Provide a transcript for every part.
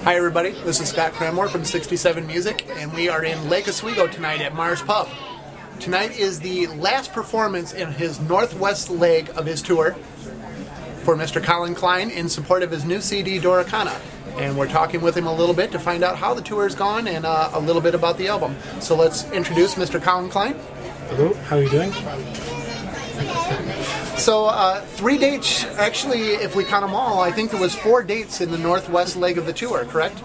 Hi everybody, this is Scott Cranmore from 67 Music, and we are in Lake Oswego tonight at Mars Pub. Tonight is the last performance in his Northwest leg of his tour for Mr. Colin Clyne in support of his new CD, Doricana. And we're talking with him a little bit to find out how the tour has gone and a little bit about the album. So let's introduce Mr. Colin Clyne. Hello, how are you doing? So 3 dates, actually, if we count them all, I think there was 4 dates in the Northwest leg of the tour, correct?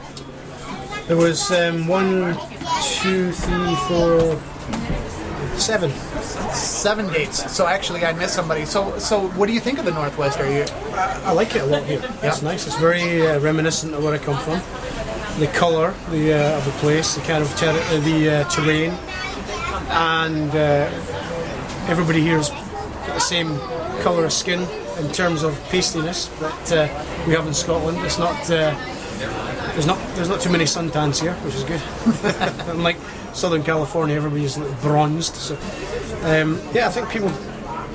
There was 1, 2, 3, 4, 7. 7 dates. So actually, I missed somebody. So what do you think of the Northwest? Are you? I like it a lot here. Yeah. It's nice. It's very reminiscent of where I come from. The colour of the place, the kind of terrain, and everybody here has got the same colour of skin in terms of pastiness that we have in Scotland. It's not there's not too many suntans here, which is good. Unlike Southern California, everybody's like bronzed. So yeah, I think people's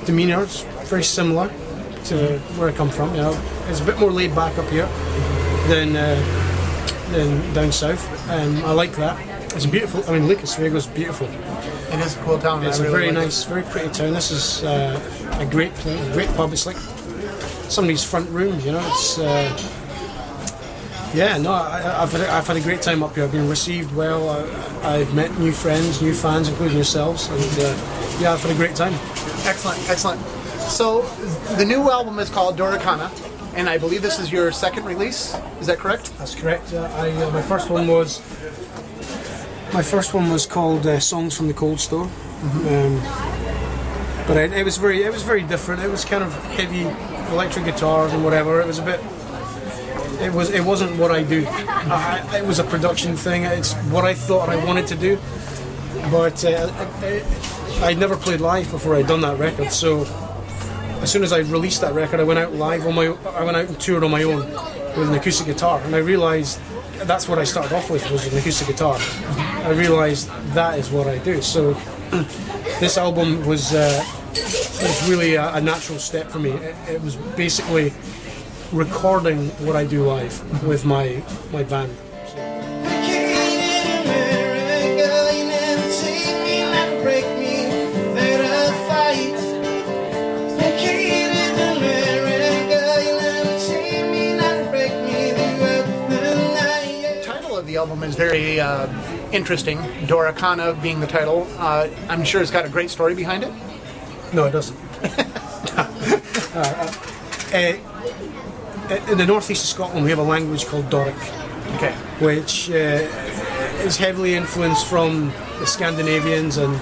demeanour is very similar to where I come from. You know, it's a bit more laid back up here than down south. I like that. It's beautiful. I mean, Lake Oswego is beautiful. It is a cool town. It's a very nice, very pretty town. This is a great pub. It's like somebody's front room, you know. It's yeah, no, I've had a great time up here. I've been received well. I've met new friends, new fans, including yourselves, and yeah, I've had a great time. Excellent, excellent. So the new album is called Doricana, and I believe this is your second release. Is that correct? That's correct. My first one was called Songs from the Cold Store. Mm-hmm. But it was very different. It was kind of heavy electric guitars and whatever. It was a bit. It wasn't what I do. It was a production thing. It's what I thought I wanted to do. But I'd never played live before I'd done that record. So as soon as I released that record, I went out live on I went out and toured on my own with an acoustic guitar, and I realised that's what I started off with, was an acoustic guitar. I realised that is what I do. So this album was really a natural step for me. It was basically recording what I do live with my band. The album is very interesting, Doricana being the title. I'm sure it's got a great story behind it. No, it doesn't. In the northeast of Scotland, we have a language called Doric, okay, which is heavily influenced from the Scandinavians and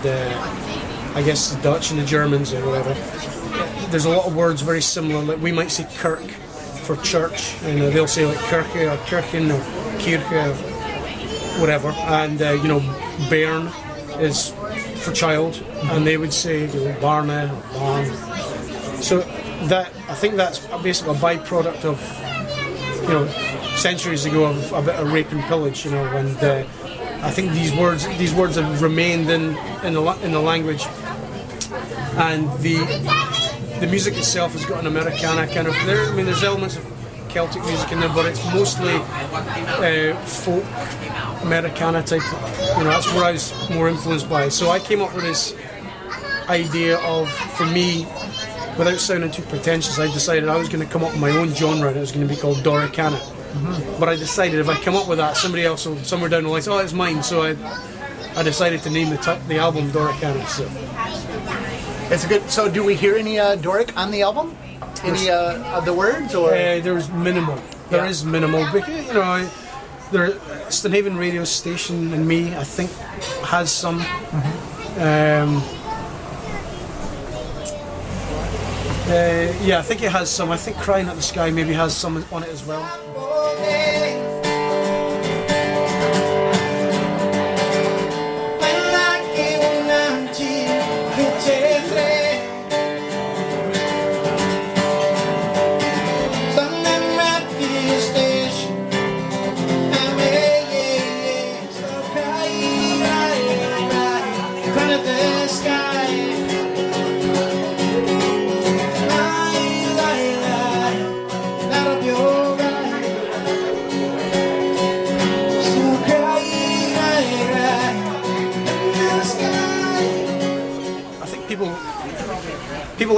I guess the Dutch and the Germans or whatever. There's a lot of words very similar. Like we might say kirk for church, and they'll say like kirke or kirchen or kirche or whatever, and you know, bairn is for child, and they would say, you know, barna or barn. So that, I think that's basically a byproduct of, you know, centuries ago of a bit of rape and pillage, you know, and I think these words have remained in the language, and the music itself has got an Americana kind of. I mean, there's elements of Celtic music in there, but it's mostly folk Americana type. You know, that's where I was more influenced by. So I came up with this idea of, for me, without sounding too pretentious, I decided I was going to come up with my own genre, and it was going to be called Doricana. Mm-hmm. But I decided if I come up with that, somebody else will, somewhere down the line, say, oh, it's mine. So I decided to name the album Doricana. So it's a good. So do we hear any Doric on the album? Any of the words, or there's minimal. There is minimal, but you know, Stonehaven radio station and me, I think, has some. Mm-hmm. Yeah, I think it has some. I think Crying at the Sky maybe has some on it as well.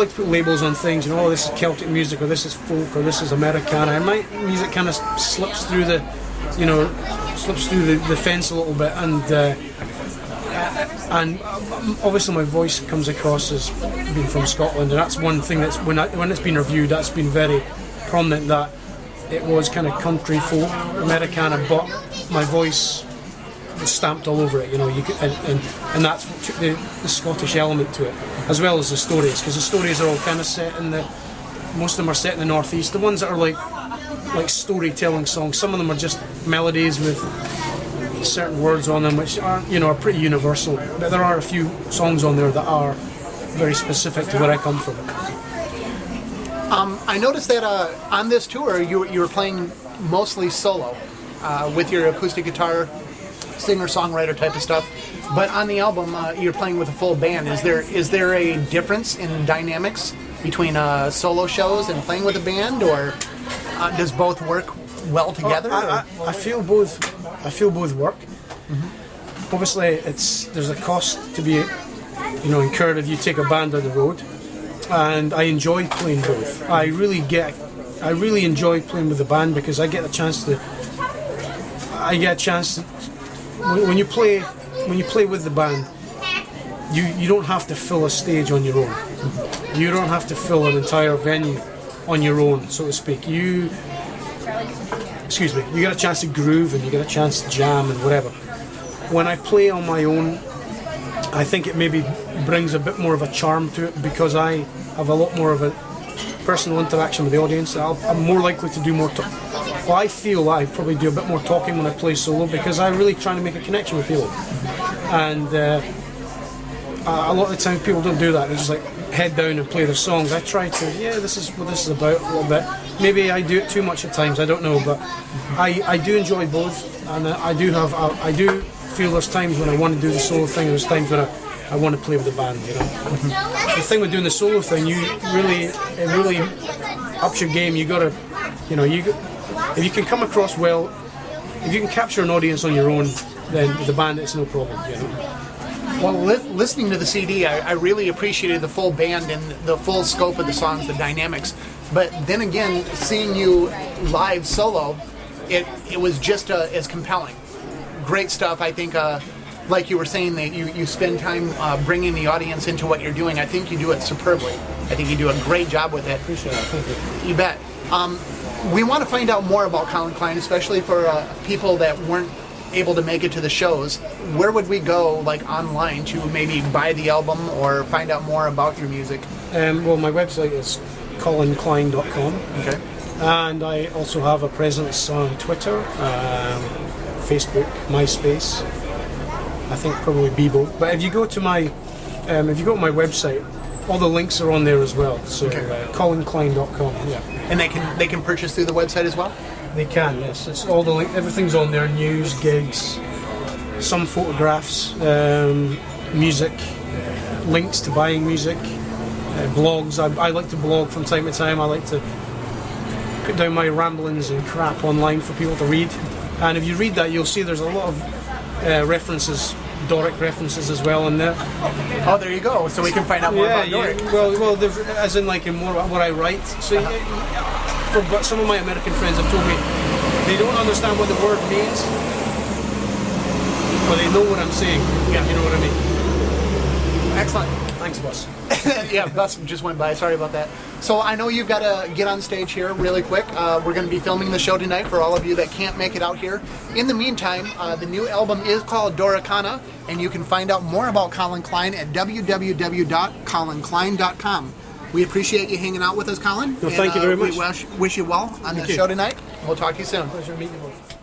like to put labels on things. You know, oh, this is Celtic music, or this is folk, or this is Americana. And my music kind of slips through the, you know, the fence a little bit, and obviously my voice comes across as being from Scotland, and that's one thing that's when it's been reviewed, that's been very prominent, that it was kind of country folk Americana, but my voice was stamped all over it. You know, and that's what took the Scottish element to it, as well as the stories, because the stories are all kind of set in most of them are set in the northeast. The ones that are like storytelling songs, some of them are just melodies with certain words on them, which are, you know, are pretty universal. But there are a few songs on there that are very specific to where I come from. I noticed that on this tour you were playing mostly solo with your acoustic guitar, singer-songwriter type of stuff. But on the album, you're playing with a full band. Is there a difference in dynamics between solo shows and playing with a band, or does both work well together? I feel both. I feel both work. Mm-hmm. Obviously, there's a cost to be, you know, incurred if you take a band on the road, and I enjoy playing both. I really enjoy playing with the band because I get a chance to. When you play with the band, you don't have to fill a stage on your own. Mm-hmm. You don't have to fill an entire venue on your own, so to speak. You get a chance to groove, and you get a chance to jam and whatever. When I play on my own, I think it maybe brings a bit more of a charm to it because I have a lot more of a personal interaction with the audience. I'm more likely to do more well, I feel I probably do a bit more talking when I play solo because I'm really trying to make a connection with people. And a lot of the time people don't do that. They just like head down and play their songs. I try to, this is what this is about a little bit. Maybe I do it too much at times, I don't know, but I do enjoy both, and I do feel there's times when I want to do the solo thing, and there's times when I want to play with the band, you know. Mm-hmm. The thing with doing the solo thing, it really ups your game. You gotta, you know, if you can come across well, if you can capture an audience on your own, then with the band it's no problem, you know. Well, listening to the CD, I really appreciated the full band and the full scope of the songs, the dynamics. But then again, seeing you live solo, it was just as compelling. Great stuff. I think, like you were saying, that you spend time bringing the audience into what you're doing. I think you do it superbly. I think you do a great job with it. Appreciate it. Thank you. You bet. We want to find out more about Colin Clyne, especially for people that weren't able to make it to the shows. Where would we go, like online, to maybe buy the album or find out more about your music? Well, my website is colinclyne.com. Okay. And I also have a presence on Twitter, Facebook, MySpace. I think probably Bebo. But if you go to my website, all the links are on there as well. So colinclyne.com. Yeah. And they can purchase through the website as well? They can, yes. It's all everything's on there. News, gigs, some photographs, music, links to buying music, blogs. I like to blog from time to time. I like to put down my ramblings and crap online for people to read. And if you read that, you'll see there's a lot of references, Doric references as well in there. Oh, there you go. So we can find out more about Doric. Well, as in like in more what I write. So but some of my American friends have told me they don't understand what the word means, but they know what I'm saying. Yeah, you know what I mean. Excellent. Thanks, boss. Yeah, bus just went by. Sorry about that. So I know you've got to get on stage here really quick. We're going to be filming the show tonight for all of you that can't make it out here. In the meantime, the new album is called Doricana, and you can find out more about Colin Clyne at www.colinclyne.com. We appreciate you hanging out with us, Colin. Well, thank you very much. We wish you well on the show tonight. We'll talk to you soon. Pleasure meeting you both.